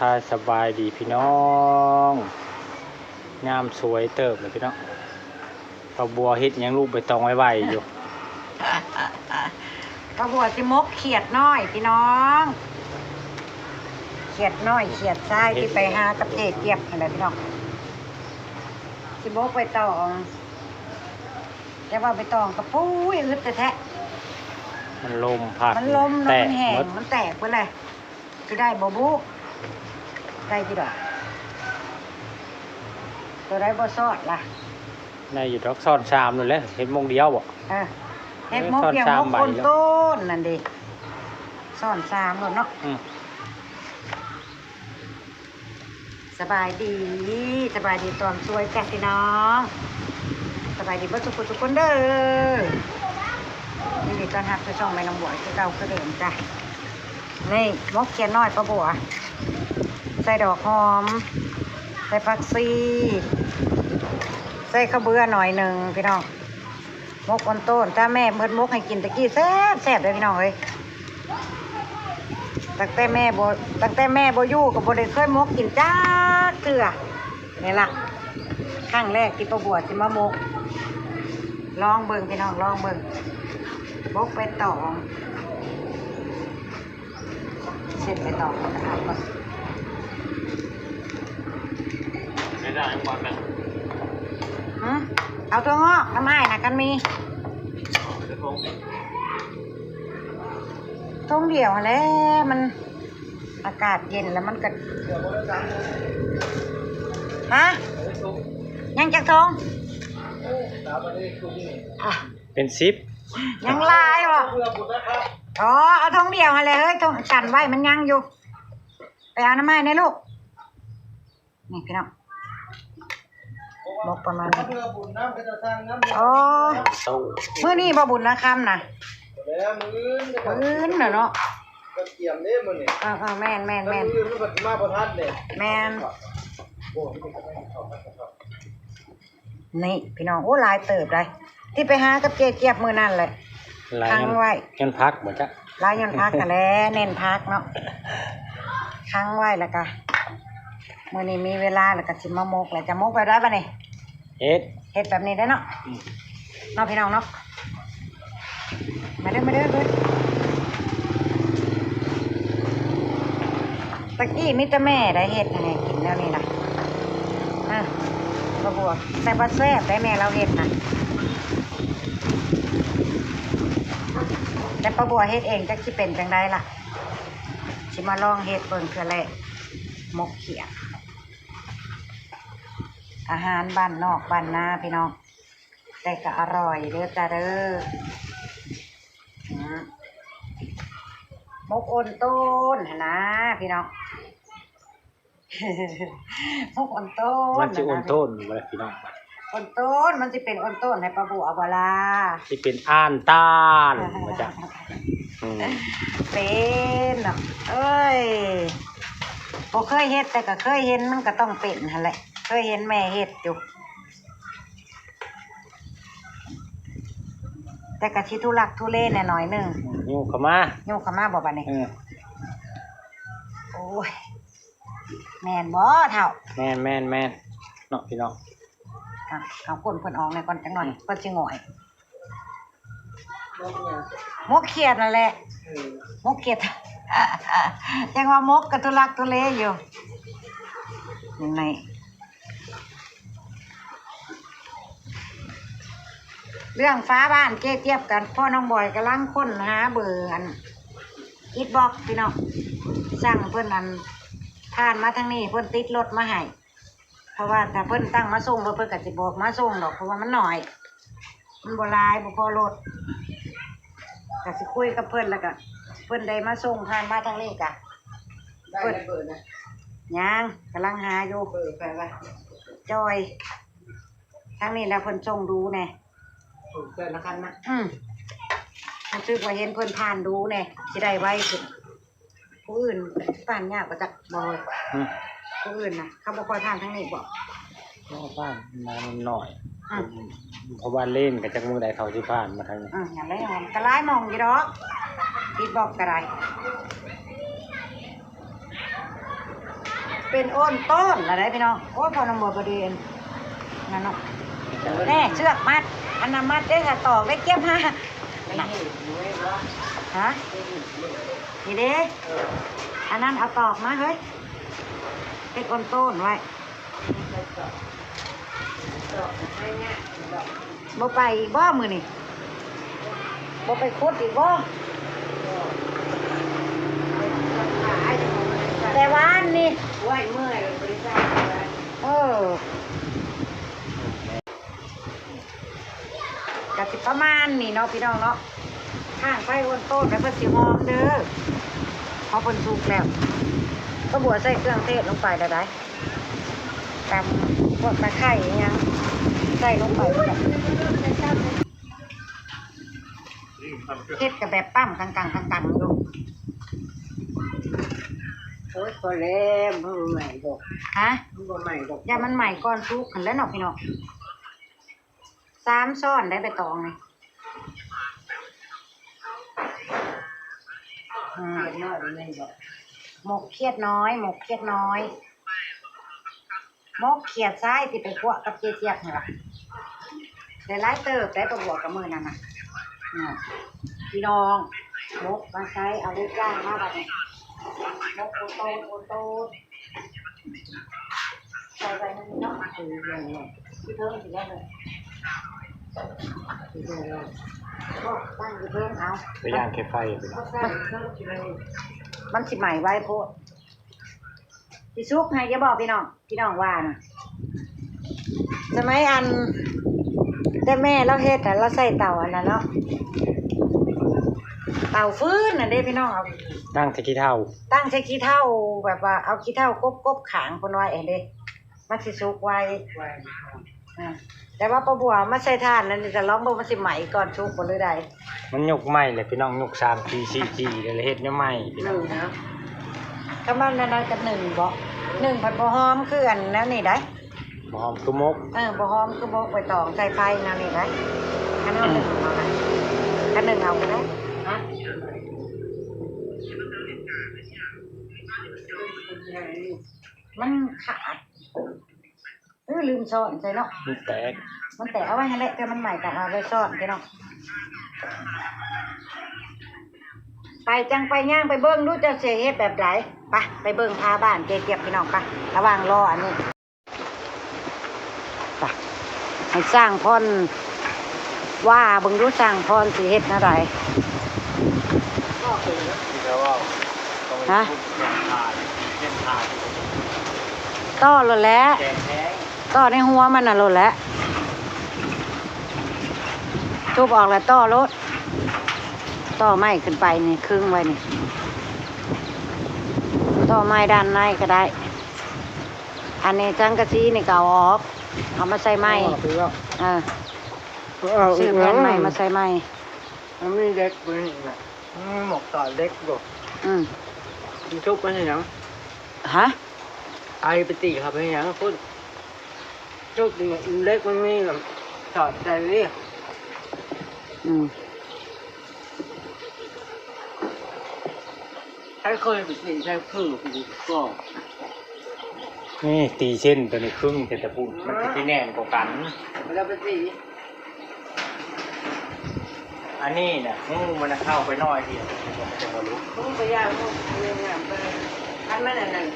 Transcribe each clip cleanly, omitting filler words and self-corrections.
ทายสบายดีพี่น้องงามสวยเติบเลยพี่น้องเอาบัวเฮ็ดยังลูกใบตองไว้อยู่ กระบวจิมกเขียดน้อยพี่น้องเขียดน้อยเขียดทรายที่ไปหากับเจ๊เกียบอะไรพี่น้องจิมกไปตองแต่ว่าไปตองกระปุ้ยอึดแต่แท้ มันลมพัด มันลม แต มัน ก แห้ง หมด มันแตกไปเลยที่ได้บ่บุได้ที่ดอกตัวได้บ่ซอดล่ะ ในอยู่ดอกซ่อนชามเลยแหละเห็นมงเดียวบ่ เฮ็ดมกเดียว ซ่อน ม ชาม ก ใบ คนต้นนั่นดิซ่อนสามเนาะ สบายดีตอนสวยแก่พี่น้องสบายดีเพื่อนทุกคนเด้อนี่ดีตอนหักจะช่องแม่น้องบัวคือเก่าคือเดิมจ้ะนี่มกเขียนน้อยปะบัวใส่ดอกหอมใส่ผักชีใส่ข้าวเบื่อหน่อยหนึ่งพี่น้องมกอนต้นถ้าแม่เพิ่นมกให้กินตะกี้แซ่บเลยพี่น้องเอ้ยตั้งแต่แม่โบอยู่กับโบได้เคยมกกินจ้าเกลือนี่ล่ะครั้งแรกที่ประบวชที่มามกลองเบิ่งพี่น้องลองเบิ่งมกไปต่อเสร็จไปต่อนะครับก่อน ไม่ได้ยังบ่แม่ เอาตัวงอกทำไมนะกันมีทุ่งเดียวแล้วมันอากาศเย็นแล้วมันก็ฮะยังจักทงเป็นซิป ยังลายวะอ๋อเอาทงเดียวอะไรเฮ้ยทงกันไว้มันยังอยู่ไปเอาน้ำไม้ในลูกนี่พี่น้องบอกประมาณนี้อ๋อ โต้ เมื่อนี้บ่บุญนะคำนะมื้นเนาะก็เกี่ยมเนี่ยมันเนี่ยแม่นมันมาประทัดเนี่ยแม่นนี่พี่น้องโอ้ลายเติบได้ที่ไปหากับเกียบมือนั่นเลยค้างไว้ เงินพักบ่จ๊ะ ลายยนพักกันแล้วเน้นพักเนาะค้างไว้แล้วก็มื้อนี้มีเวลาแล้วก็สิมามกแล้วจะมกไปได้ป่ะนี่เฮ็ด เฮ็ดแบบนี้ได้เนาะเนาะพี่น้องเนาะมาเด้อเลยตะกี้มิตรแม่ได้เฮ็ดให้กินแล้วนี่นะกระบวกแต่บ่แซ่บได้แม่เราเฮ็ดนะแต่ป้าบัวเฮ็ดเองจักสิเป็นจังไดล่ะสิมาลองเฮ็ดเบิ่งเทื่อแรกมกเขียดอาหารบ้านนอกบ้านนาพี่น้องแต่ก็อร่อยเด้อจ้าเด้อมกอ้นต้นนะพี่น้อง มกอ้นต้น มันสิอ้นต้นบ่ล่ะพี่น้อง อ้นต้นมันสิเป็นอ้นต้นให้ป้าบัวบ่ล่ะ สิเป็นอ่านต้านบ่จ๊ะเป็นเนาะเอ้ยบ่เคยเฮ็ดแต่ก็เคยเห็นมันก็ต้องเป็นหั่นแหละเคยเห็นแม่เฮ็ดอยู่แต่ก็สิทุลักทุเลแน่หน่อยนึง อยู่เข้ามา โยกเข้ามาบ่บัดนี้โอ้ยแม่นบ่เฒ่าแม่นเนาะพี่น้อง เอาก้นเพิ่นออกหน่อยก่อนจังหน่อยเพิ่นสิง่อยมกเขียดนั่นแหละมกเขียด ยังว่ามกก็ทุลักทุเลอยู่นี่เรื่องฟ้าบ้านเจี๊ยบกันพ่อน้องบอยกำลังค้นหาเบอร์อันอิฐบล็อกพี่น้องสั่งเพิ่นอันผ่านมาทางนี้เพิ่นติดรถมาให้เพราะว่าถ้าเพิ่นตั้งมาส่งเพิ่นก็สิบอกมาส่งดอกเพราะว่ามันหน่อยมันบ่หลายบ่พอรถก็สิคุยกับเพิ่นแล้วก็เพิ่นได้มาส่งผ่านมาทางนี้กะเพิ่นยังกำลังหาอยู่เปิดไปว่าจอยทางนี้แล้วเพิ่นส่งดูแน่เกิดละคันนะมันซื้อมาเห็นเพิ่นผ่านดูแน่สิได้ไว้ขึ้นผู้อื่นผ่านยากกว่าจักบ่ผู้อื่นน่ะเขาบ่ค่อยผ่านทางนี้บ่บ้านมันหน่อยเพราะว่าเล่นกับจักมือใดเขาสิผ่านมาทางนี้อย่างไรมันก็หลายมองอยู่ดอกอิฐบล็อกก็ได้ เป็นโอนต้นอะไรพี่น้องโอ้พอน้ำมันประเด็นนั่นเนาะแน่เชือกมัดอันนั้นมัดได้ค่ะตอกได้เก็บมาฮะนี่เด้อันนั้นเอาตอกมาเฮ้ยเป็นโอนต้นไว้บ่ไปอีกบ่มือนี่บ่ไปคุดอีกบ่แต่ว่านี่ไหวเมื่อยบริษัทกะสิประมาณนี่เนาะพี่น้องเนาะข้างไฟอ้นโต้นแล้วเพิ่นสิหอมเด้อพอเพิ่นสุกแล้วก็บัวใส่เครื่องเทศลงไปได้ได้ตำพวกตะไคร้อิหยังใส่ลงไปแบบเทศกับแบบปั้มกังอยู่โอ้ยพอแล้วมันใหม่ดอก ฮะ มันใหม่ดอก อย่ามันใหม่ก่อนซุกหันแล้วเนาะพี่น้อง3 ซ้อนได้ไปตองนี่ น้อยไม่ดอก หมกเขียดน้อยหมกเขียดน้อยหมกเขียดซ้ายที่ไปคั่วกับเจี๊ยบนี่ล่ะได้หลายเติบได้ตัวบวกกับมือนั่นน่ะพี่น้องหมกมาใช้เอาลูกย่างมาบัดนี้หมกโอโตใส่ไปนั่นเนาะที่เพิ่มสิได้เลยตั้งที่เพิ่มเอา ไปย่างแค่ไฟไปนะ มันสิใหม่ไว้โพดพี่ซุกให้อย่าบอกพี่น้องว่านะสมัยอันแต่แม่เราเฮ็ดแต่เราใส่เตาอันนั้นเนาะเตาฟื้นน่ะเด้พี่น้องเอา นั่งตะกี้เท่า ตั้งใช้ขี้เถ้าแบบว่าเอาขี้เถ้ากบขางคนไว้เด้มันสิสุกไว้แต่ว่าปลาบัวมาใส่ถ่านนั่นจะร้องบ่มันสิใหม่ก่อนสุกบ่หรือใด มันยกไหมเลยพี่น้องยก3 G 4 G เลยเฮ็ดเนี่ยไหมพี่น้อง นะก็มันนั่นกัน1บ่1ผัดบ่หอมคืออันนั้นนี่ได้ หอมคือมก บ่หอมคือบ่ไปตองใส่ไฟนั่นนี่ได้อันนั้น1เอาค่ะอัน1เอาก็ได้ฮะมันขาดลืมซ่อนใส่เนาะ มันแตก มันแต่เอาไว้ให้เละแต่มันใหม่แต่เอาไว้ซ่อนพี่น้องไปจังไปย่างไปเบิ้งดูจะเสียเฮ็ดแบบไหนไปเบิ้งพาบ้านเจี๊ยบพี่น้องไประหว่างรออันนี้ไปให้สร้างพรว่าเบิ้งดูสร้างพรสิเฮ็ดอะไรฮะต่อหล่นแล้วต่อในหัวมันน่ะหล่นแล้วทุบออกแล้วต่อรถต่อไม้ขึ้นไปนี่ครึ่งไว้นี่ต่อไม้ด้านในก็ได้อันนี้จังกะซีนี่ก็เอาออกเอามาใส่ไม้ซื้อแผ่นไม้มาใส่ไม้ มันมีเด็กคนนี้นะมันหมกต่อเด็กดอกมันชุบมันยัง ฮะ ไอไปตีครับมันยังพูดชุบเล็กมันมีแบบสอดใจเรียกใช้เคยไปตีใช้พึ่งก็ นี่ตีเส้นตัวนี้ครึ่งแต่พูดมันที่แน่นกว่ากัน แล้วไปตี อันนี้น่ะงูมันเข้าไปน้อยเดียวจะมาลุก พึ่งไปย่างพึ่งไปย่างไปอันนั้นนั่น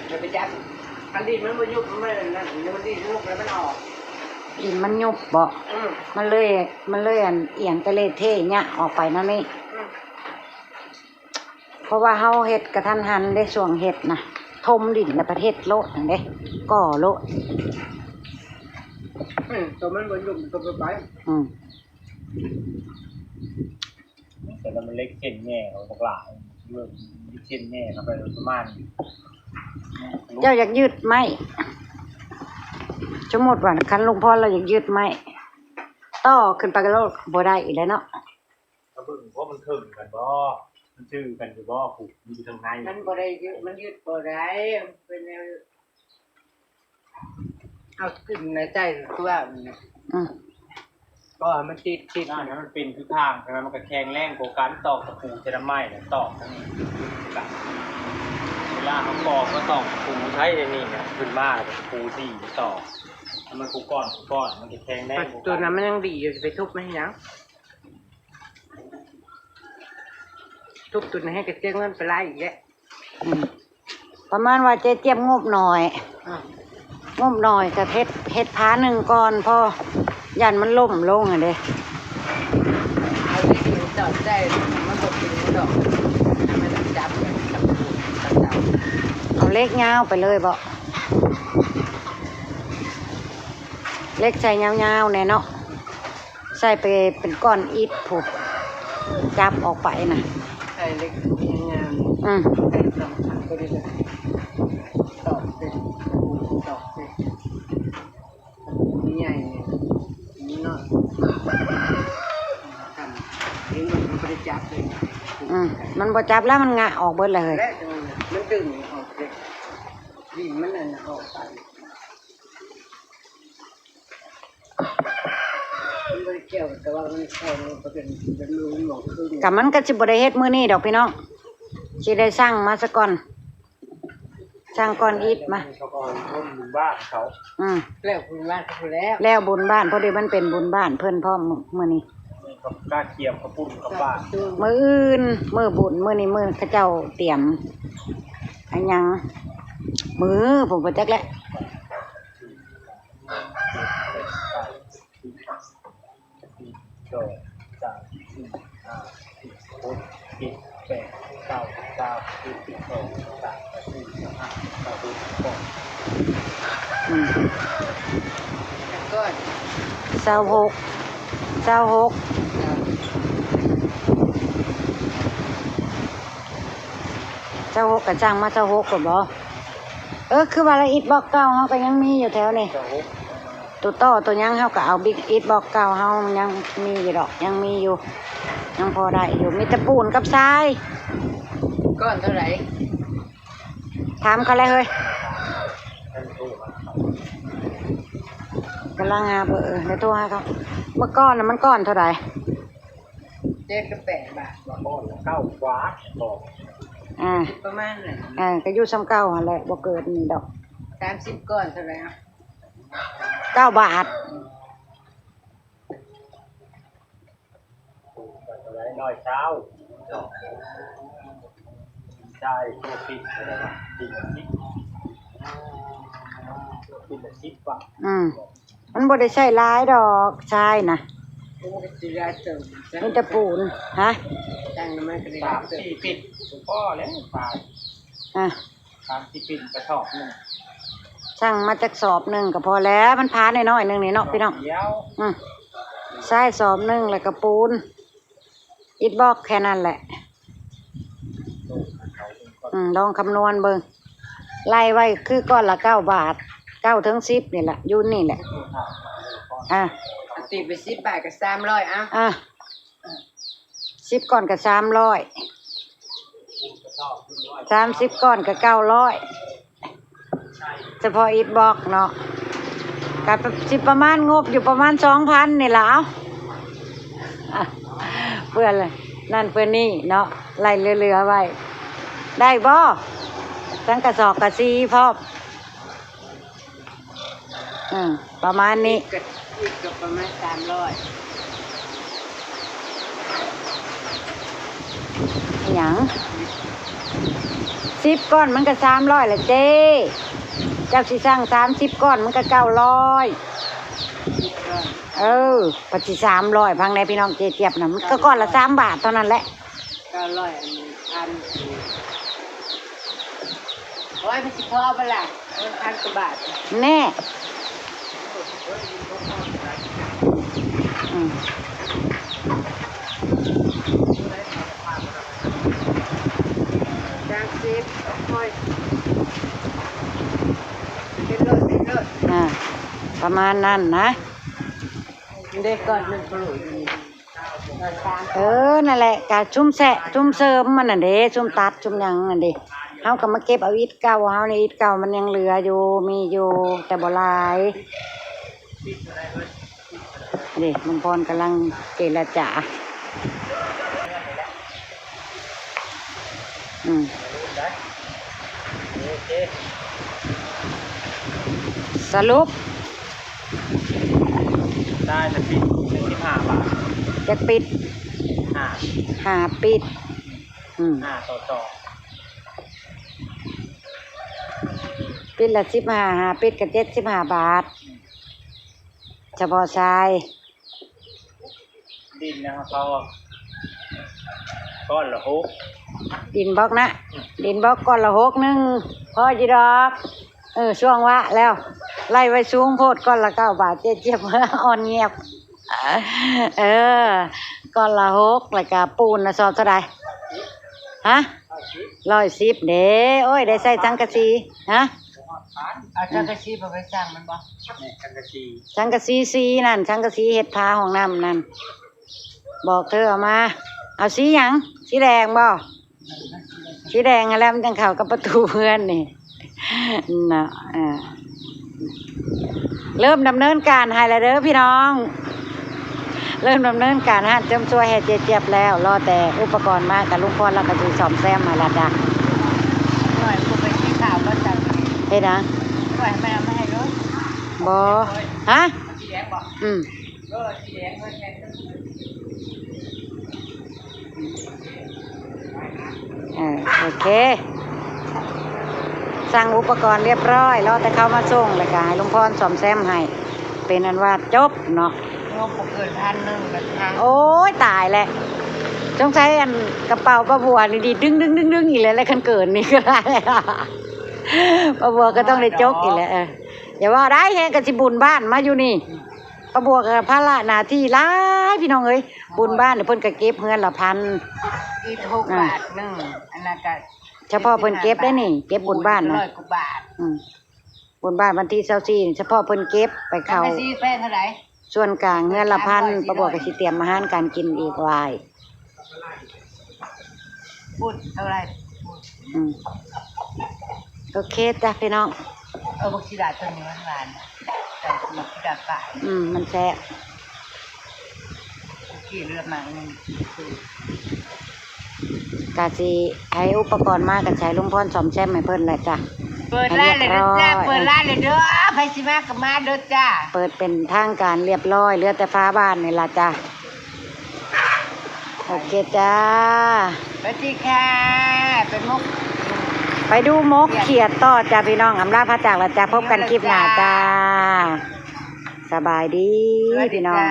จะไปจับอันดีมันมันยุบมันนั่นมันดียุบแล้วมันออก ดินมันยุบบ่มันเลยอันเอียงตะเลเท่เนี่ยออกไปนั่นนี่เพราะว่าเฮาเฮ็ดกระทันหันได้ช่วงเฮ็ดนะทมดินในประเทศโลดนั่นเด้ก่อโลด ตัวมันบนยุบตัวไป แต่แล้วมันเล็กเส้นแง่เขาบอกหลายเรื่องเส้นแง่เข้าไปประมาณ เจ้าอยากยืดไหมสมมติว่าคันลุงพ่อเราอยากยืดไหมต่อขึ้นไปก็โลดบ่ได้อีกแล้วเนาะ ถ้าเบิ่งเพราะมันถึงกันบ่มันชื่อกันอยู่บ่ผูกอยู่ทางใน มันบ่ได้ยืดมันยืดบ่ได้เป็นแนวเอาขึ้นในใจตัวก็มันติด ด้านนั้นมันเป็นคือทางใช่ไหมมันก็แข็งแรงกว่ากันตอกตะปูเจลไม้เนี่ยตอกทั้งนี้กัน ยาเขาบอกก็ต้องปูใช้ในนี่เนี่ยขึ้นมาปูดีต่อมันปูก้อนมันจะแทงได้ ตัวนั้นมันยังดีอยู่จะไปทุบไม่ยังทุบตัวนั้นให้กระเจี๊ยงเงินไปไล่อีกแล้ว ประมาณว่าเจ๊เจี๊ยบงบหน่อย งบหน่อยกับเฮ็ดพ้าหนึ่งก่อนพอยันมันล่มลงอ่ะเด้ เอาที่ดินจอดได้มันบอกเป็นดอกมันจับเลยจับจับ เอาเล็กยาวไปเลยบ่เล็กใส่ยาวๆแน่เนาะใส่ไปเป็นก้อนอิฐผูกจับออกไปนะ ใส่เล็กงาม อืม ใส่สองชั้นก็ได้เลยตอกเป็นตอกเป็นนี่ใหญ่เนี่ยนี่น้อยทำนี่มันไม่ได้จับเลย อืมมันบ่จับแล้วมันงะออกเบิดเลย และมันดึงออกเลยดินมันนั่นออกไปมันไม่เกี่ยวแต่ว่ามันเข้ามันเป็นรูหลงครึ่ง กับมันก็สิบ่ได้เฮ็ดมื้อนี้ดอกพี่น้องสิได้สร้างมาซะก่อนสร้างก้อนอิฐมา เขาก็ร่มบุญบ้านเขา อืม แล้วคุณว่าเขาแล้ว แล้วบุญบ้านพอดีมันเป็นบุญบ้านเพิ่นพร้อมมื้อนี้ เขากล้าเกียมเขาปุ่นเขาบ้าน มื้ออื่นมื้อบุญมื้อนี้มื้อเขาเจ้าเตรียมอันหยังมื้อผมบ่จักแหละ 2 3 4 5 6 7 8 9 10 11 12 13 14 15 16 อืม ก็ 26ก็จ้างมา26ก็บ่คือว่าละอิฐบล็อกเก่าเฮาก็ยังมีอยู่แถวนี้ตัวต่อตัวยังเฮาก็เอาบิ๊กอิฐบล็อกเก่าเฮายังมีอยู่ดอกยังมีอยู่ยังพอได้อยู่มีแต่ปูนกับทราย ก้อนเท่าไหร่ ถามเขาเลยเฮ้ยกำลังหาเบอร์ในตัวให้เขาเมื่อก้อนน่ะมันก้อนเท่าไหร่ 7 กับ 8 บาท ก้อน9 วาทบอก ประมาณนั้น ก็อยู่ซ้ำเก้าหั่นแหละบ่เกิดนี่ดอก 30 ก้อนเท่าไหร่อ่ะ 9 บาท อะไรน้อยเช้าใช่ตัวปิดอะไรวะปิด10 บาท มันบ่ได้ใช้หลายดอกใช่นะ มันก็สิได้เติม มีแต่ปูนฮะ ตั้งน้ำมันก็ได้ 3 เติม 4 ปิดสุพ่อแล้วปลา 3 4 ปิดกระสอบนึง ช่างมาจากสอบหนึ่งก็พอแล้วมันพาหน่อยๆหนึงนี่เนาะพี่น้อง เดียว ใช่สอบหนึ่งแล้วก็ปูนอิฐบล็อกแค่นั้นแหละลองคำนวณเบิ่งไล่ไว้คือก้อนละ9 บาท9 ถึง 10นี่แหละอยู่นี่แหละตีไป10 บาทกับ300อ่ะ10 ก้อนกับ300 30 ก้อนกับ900เฉพาะอิฐบล็อกเนาะกับสิประมาณงบอยู่ประมาณ 2,000 นี่ล่ะเพื่อนเลยนั่นเพื่อนนี่เนาะไล่เรือๆไว้ได้บ่ทั้งกระสอบกระซีพร้อมประมาณนี้ ก็ประมาณ300 หยัง10 ก้อนมันก็300แหละเจ้เจ้าสิสั่ง30 ก้อนมันก็900ปัจจุ300พังในพี่น้องเจี๊ยบนะมันก็ก้อนละ3 บาทเท่านั้นแหละ900อันโอ้ยมันสิพอบ่ล่ะมัน1,000 กว่าบาทแน่ประมาณนั้นนะเด็กก่อน1ปลุกนั่นแหละกะชุ่มแสะชุ่มเสริมมันน่ะเด้ชุ่มตัดชุ่มหยังน่ะเด้เฮาก็มาเก็บเอาอิฐเก่าเฮานี่อิฐเก่ามันยังเหลืออยู่มีอยู่แต่บ่หลายเด้ลุงพรกำลังเจรจา โอเค สรุป ได้ละปิด15 บาท จะปิด 5 หาปิดต่อปิดละ15หาปิดกับ75 บาทเฉพาะชาย ดินนะครับเขาก้อนละ6 ดินบล็อกนะดินบล็อกก้อนละ6 พอจีดอกช่วงวะแล้วไล่ไว้สูงโพดก้อนละ9 บาทเจี๊ยบอ่อนเงียบก้อนละ6แล้วก็ปูนละสอบเท่าไหร่ฮะ110เด้โอ้ยได้ใส่สังกะสีฮะเอาสังกะสีไปสร้างมันบ่ นี่กันกะชี สังกะสีสีนั่นสังกะสีเฮ็ดพาห้องน้ำนั่นบอกเธอเอามาเอาสีหยังสีแดงบ่สีแดงแล้วมันจังเข้ากับประตูเพื่อนนี่น่ะเริ่มดำเนินการให้แล้วเด้อพี่น้องเริ่มดำเนินการให้เจิมช่วยให้เจี๊ยบแล้วรอแต่อุปกรณ์มากับลุงพรแล้วก็สิซ่อมแซมมาละจ้ะหน่อยกูไปที่ข่าวก็จังเฮ็ดนะหน่อยไม่เอามาให้รถบ่ฮะสีแดงบ่สีแดงโอเคสั่งอุปกรณ์เรียบร้อยแล้วแต่เขามาส่งเลยก็ให้ลุงพรซ่อมแซมให้เป็นอันว่าจบเนาะงบเกิน1,000นะคะโอ้ยตายแล้วต้องใช้อันกระเป๋าป้าบัวนี่ดีดึงอีกแล้วคันเกินนี่ก็ได้ป้าบัวก็ต้องได้จกอีกแล้วอย่าว่าได้แฮงกะสิบุญบ้านมาอยู่นี่ป้าบัวกับภาระหน้าที่หลายพี่น้องเอ้ยบุญบ้านเพิ่นก็เก็บเงินละ1,000อีก6 บาทนึงอันนั้นก็เฉพาะเพิ่นเก็บได้นี่เก็บบุญบ้านนะ100 กว่าบาทบุญบ้านวันที่24เฉพาะเพิ่นเก็บไปเข้าแป้งเท่าไหร่ส่วนกลางเงินละ1,000ป้าบัวก็สิเตรียมอาหารการกินอีกไว้พูดเท่าไหร่โอเคจ้ะพี่น้องบักชีดาตัวนี้หวานแต่บักชีดาป่ามันแซ่บกี่เลือดมานึงกะสิให้อุปกรณ์มากันใช้ลุงพรซ่อมแซมให้เพิ่นแหละจ้ะเปิดร้านเลยเด้อจ้าเปิดร้านเลยเด้อไผสิมาก็มาเด้อจ้าเปิดเป็นทางการเรียบร้อยเหลือแต่ฟ้าบ้านนี่ล่ะจ้ะโอเคจ้าสวัสดีค่ะเป็นมุกไปดูมกเขียดต่อจ้าพี่น้องอำลาพระจากแล้วจ้าพบกันคลิปหน้าจ้าสบายดีพี่น้อง